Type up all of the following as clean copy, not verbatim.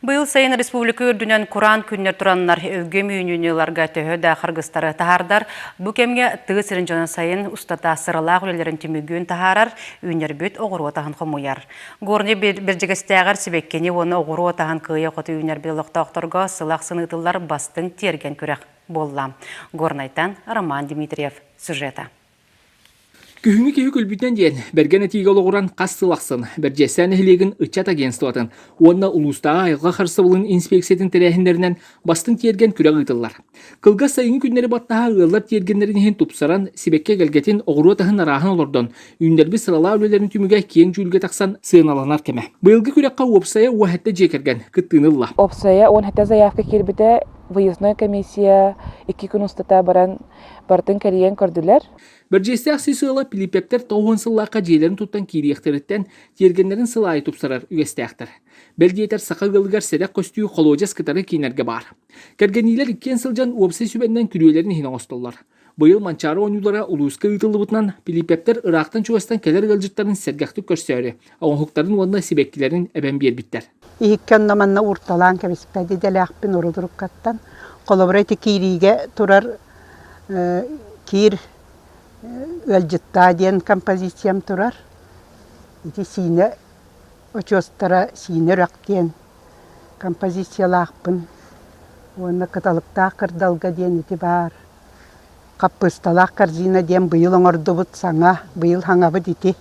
Быйыл сайын республика үрдүнен Куран күннер тураннар өлгө мүйінюнеларға төһө да қырғыстары тахардар. Бұ кемге тыгы сырын жона сайын устата сырылақ үлелерін түмігін тахарар, үйнер бүт оғыру отағын қомуяр. Горны бір жегістәғар себеккені оны оғыру отағын күйе қоты үйнер біліқта оқтырға сылақ сынытылар бастың терген көрек болла. Горнайтан Роман Дмитриев сюжета. Күхіңі кеу күлбітен дейін, бәрген әтейгі олығыран қастылақсын, бәржестен әхілеген ұтчат агенстуатын, онына ұлыстаға айға қарсыбылын инспекциятын тәрәхіндерінен бастың терген күрек ұйтылар. Қылға сайын күннері баттаға ғылар тергенлерін хен тұпсаран, себекке кәлгетін оғыру атағын арағын олырдың, үйіндербі сырала өлелерін түміге кең жүлге тақсан сыйыналанар кеме. Бұйылғы күрекқа опсая уәхетті жекерген, күттіңілла. Опсая, он хәтта заявка келбіде выездной комиссия 2 күн ұстата бартын кәриен көрділер. Бәржесті ақсы сыйла пилипептер тоғын сыллаққа жейлерін тұттан кейректіріттен тергенлерін сылайы тұпсарар үгестіяқтыр. Бәлдейтер сақы ғылығар сәрек көстігі қолуажас қытары кейнерге бар. Кәргенилер 2 сылжан уапсы сүбәннен күрелерін хина остолар. Бұйыл манчары ойнулара улуысқа ұйтылы бұтынан пилипептер Ирақтан чуастан кәлер ғылжыттарын сәргәқті көрсөйірі, ауынхуқтарын онына себеккілерін әбән бербіттер. Иіккен наманна урталан кәбіспәді дәләқпін ұрыдырып қаттан. Қолабырайты кейриге тұрар кейр өлжітта ден композициям тұрар. Ити сине очостара сине рақтен композициялақпын. Оны қыталықта қырдалға ден ити бар. Қаппысталақ корзина ден бұйыл оңырды бұт саңа, бұйыл хаңабы дити.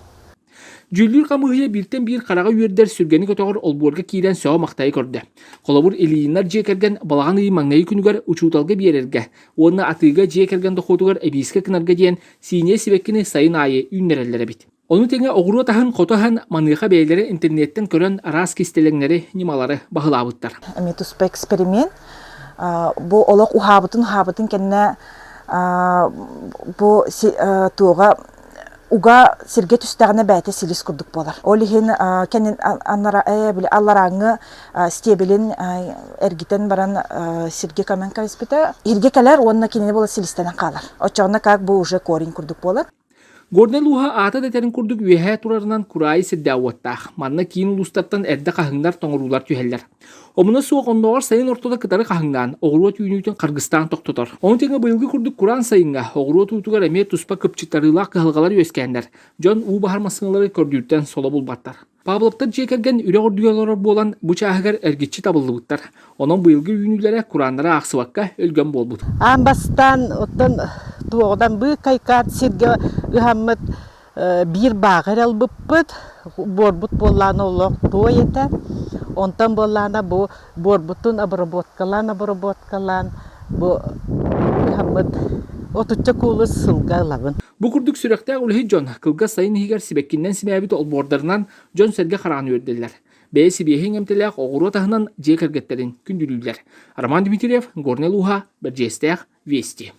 Жүллүр қамығыя біртен бір қараға үйердер сүргені көтоғыр олбуырға кейден сөа мақтайы көрді. Қолабыр елейінлар жекерген балаған үйі маңнайы күнігер ұчуталғы берерге. Оны атыға жекерген доқотығыр әбейске кінарға дейін сине себеккені сайын айы үйнерелері бит. Оны теңе оғыру атағын қотахан манныға бәйлері интернеттен көрін арас кестелеңнері немалары бағылабыттар. Метуспа эксперимент. Бұл олық ұхабытын кәнне бұл туға уга сирге түстәгенә бәте силис курдук болар. Олиһин кенен аллараңы стебелин эргитен баран сирге камен кайспета. Ирге келер онна кенене бола силистен калар. Очогна как бу уже корин курдук болар. Горнелуха ата детерин курдук үеһә турарынан курай сиддәваттах. Манна кин улустаттан эрдә кахыңнар тоңрулар түһәлләр. Омуна суок онногор сайын ортода кытары кахыңнан оғыру түйінүйтен Қырғызстан тоқтотор. Оны теңе бұйылғы күрдік Куран сайынға оғыру туйтугар әме туспа көпчіттарылақ қығылғалар өскәндер. Жон у бахармасыңылары көрдүйттен сола бұлбаттар. Павловтар жекерген үре ордуялар болан бұ чағығар әргетші табылды бұттар. Оның бұйылғы үйінілері Куранлары ақсываққа өлген бол бұд. Амбастан оттан туғыдан бұй кайкат сирге ұхаммыд bir bağır alбыппыт, борбут болланы олық той етен. Онтан болланы bu борбутун обработкалан, bu хаммыд отучча кулы сылга лабын. Бу курдук сүрәктә үлһи Джон кылга сайын хигәр сибеккиннән симәбит ол бордарынан Джон сәргә хараны үрделәр. Бәе сибеһен эмтеләк оғыру тахынан жекергеттерин күндүлүләр. Роман Дмитриев, Горнелуха, Бәрҗестәк, Вести.